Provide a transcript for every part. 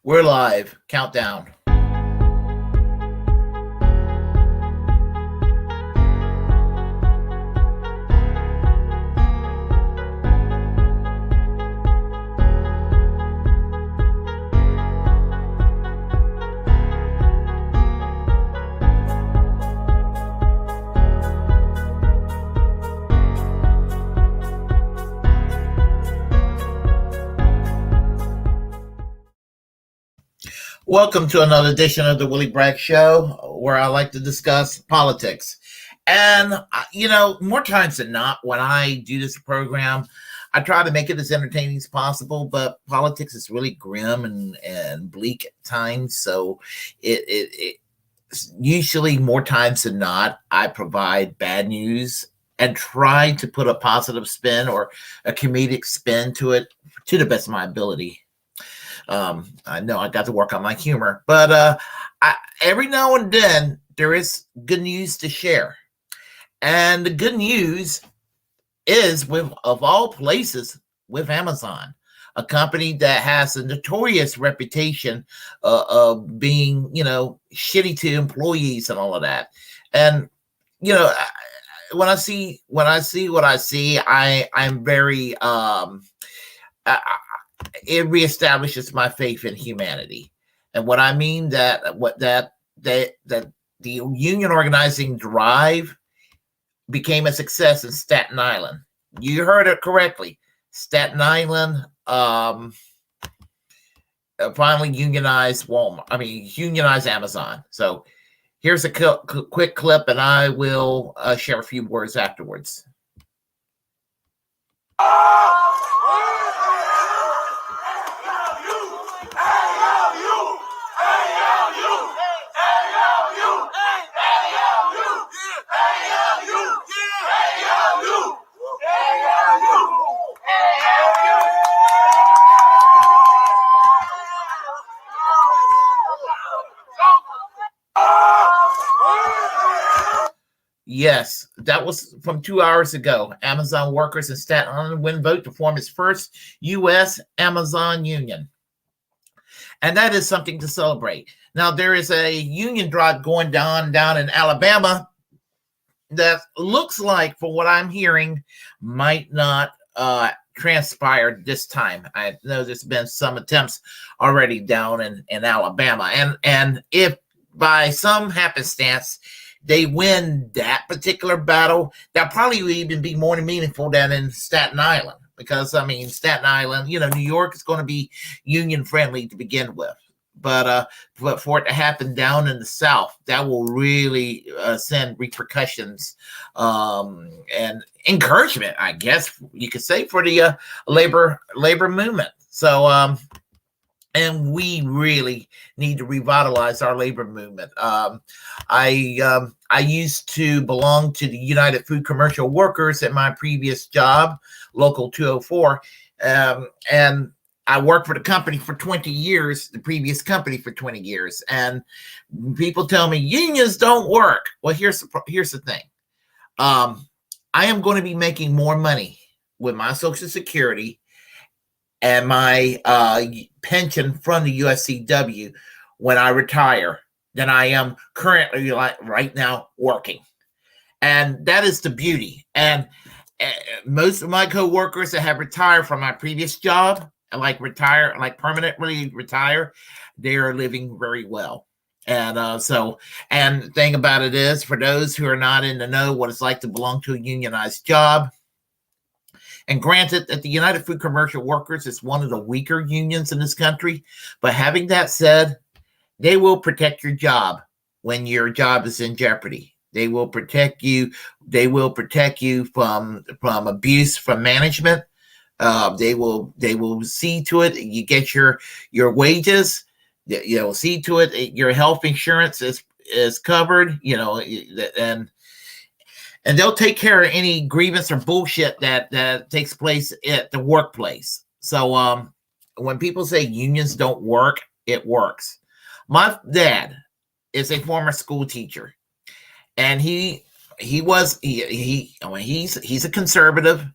We're live. Countdown. Welcome to another edition of the Willie Bragg Show, where I like to discuss politics. And, more times than not, when I do this program, I try to make it as entertaining as possible, but politics is really grim and bleak at times. So it usually, more times than not, I provide bad news and try to put a positive spin or a comedic spin to it to the best of my ability. I know I got to work on my humor, but every now and then there is good news to share. And the good news is, of all places, with Amazon, a company that has a notorious reputation of being, shitty to employees and all of that. And, when I see what I see, I'm very, it reestablishes my faith in humanity. And what I mean that the union organizing drive became a success in Staten Island. You heard it correctly. Staten Island finally unionized unionized Amazon. So here's a quick clip, and I will share a few words afterwards. Yes, that was from 2 hours ago. Amazon workers in Staten Island win vote to form its first U.S. Amazon union. And that is something to celebrate. Now, there is a union drive going down in Alabama that looks like, for what I'm hearing, might not transpire this time. I know there's been some attempts already down in Alabama. And if by some happenstance they win that particular battle, that probably would even be more meaningful than in Staten Island. Because, Staten Island, New York is going to be union friendly to begin with. But for it to happen down in the South, that will really send repercussions and encouragement, I guess you could say, for the labor movement. So, and we really need to revitalize our labor movement. I used to belong to the United Food Commercial Workers at my previous job, Local 204, and I worked for the company for 20 years, the previous company for 20 years, and people tell me unions don't work. Well, here's the thing. I am going to be making more money with my Social Security and my pension from the USCW when I retire than I am currently right now working. And that is the beauty. And most of my coworkers that have retired from my previous job, permanently retire, they are living very well. And and the thing about it is, for those who are not in the know what it's like to belong to a unionized job, and granted that the United Food Commercial Workers is one of the weaker unions in this country, but having that said, they will protect your job when your job is in jeopardy. They will protect you. They will protect you from abuse from management. They will see to it you get your wages. See to it your health insurance is covered. And they'll take care of any grievance or bullshit that takes place at the workplace. So when people say unions don't work, it works. My dad is a former school teacher, and he's a conservative,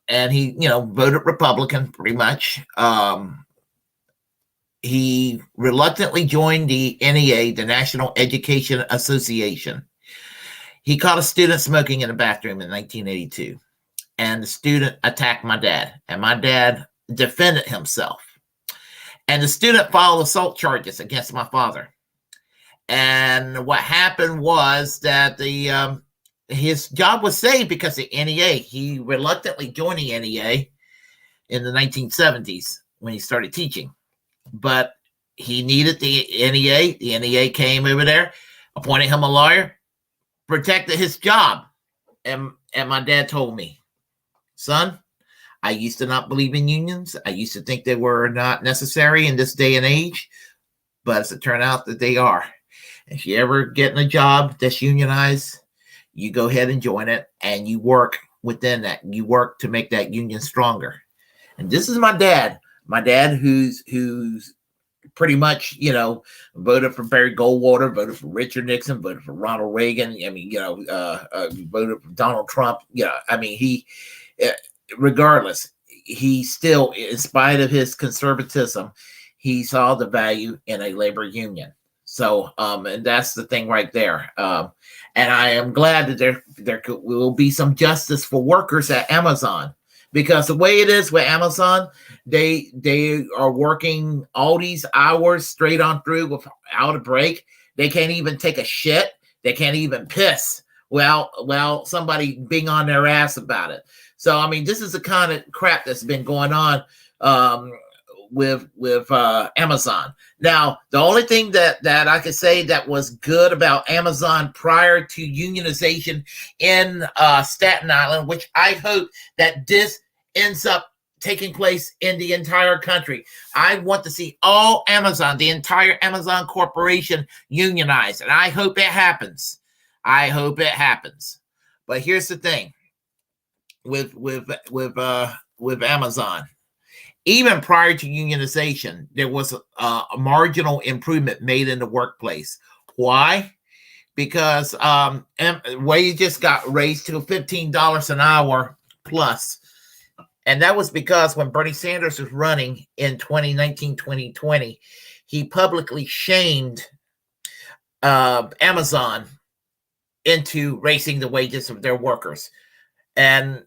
and he voted Republican pretty much. he reluctantly joined the NEA, the National Education Association. He caught a student smoking in a bathroom in 1982, and the student attacked my dad, and my dad defended himself. And the student filed assault charges against my father. And what happened was that his job was saved because the NEA, he reluctantly joined the NEA in the 1970s when he started teaching. But he needed the NEA. The NEA came over there, appointed him a lawyer, protected his job. And my dad told me, son, I used to not believe in unions. I used to think they were not necessary in this day and age. But as it turned out that they are. If you ever get in a job that's unionized, you go ahead and join it, and you work within that. You work to make that union stronger. And this is my dad. My dad, who's pretty much, voted for Barry Goldwater, voted for Richard Nixon, voted for Ronald Reagan. I mean, voted for Donald Trump. He, regardless, he still, in spite of his conservatism, he saw the value in a labor union. So, and that's the thing right there. And I am glad that there will be some justice for workers at Amazon, because the way it is with Amazon, they are working all these hours straight on through without a break. They can't even take a shit. They can't even piss. Well, somebody being on their ass about it. So, I mean, this is the kind of crap that's been going on with Amazon. Now, the only thing that I could say that was good about Amazon prior to unionization in Staten Island, which I hope that this ends up taking place in the entire country. I want to see all Amazon, the entire Amazon corporation, unionized, and I hope it happens. I hope it happens. But here's the thing with Amazon. Even prior to unionization, there was a marginal improvement made in the workplace. Why? Because wages got raised to $15 an hour plus. And that was because when Bernie Sanders was running in 2019, 2020, he publicly shamed Amazon into raising the wages of their workers. And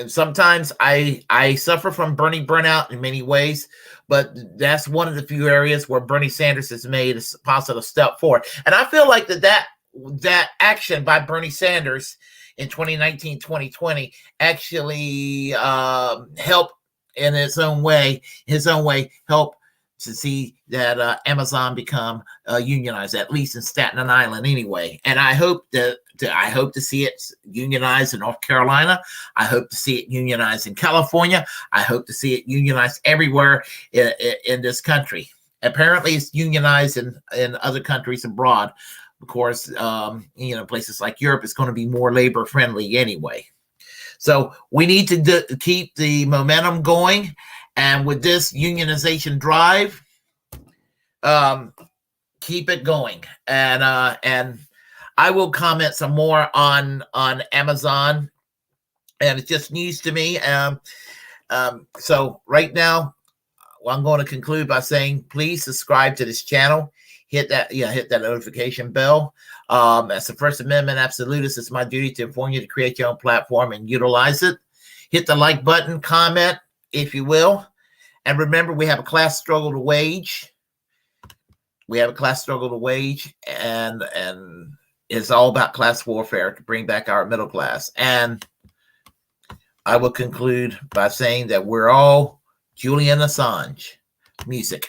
sometimes I suffer from Bernie burnout in many ways, but that's one of the few areas where Bernie Sanders has made a positive step forward. And I feel like that action by Bernie Sanders in 2019, 2020 actually helped in his own way, help to see that Amazon become unionized, at least in Staten Island anyway. And I hope to see it unionized in North Carolina. I hope to see it unionized in California. I hope to see it unionized everywhere in this country. Apparently, it's unionized in other countries abroad. Of course, places like Europe is going to be more labor friendly anyway. So we need to keep the momentum going. And with this unionization drive, keep it going. And I will comment some more on Amazon, and it's just news to me. So right now, I'm going to conclude by saying, please subscribe to this channel. Hit that notification bell. As a First Amendment absolutist, it's my duty to inform you to create your own platform and utilize it. Hit the like button, comment, if you will. And remember, we have a class struggle to wage. And it's all about class warfare to bring back our middle class. And I will conclude by saying that we're all Julian Assange. Music.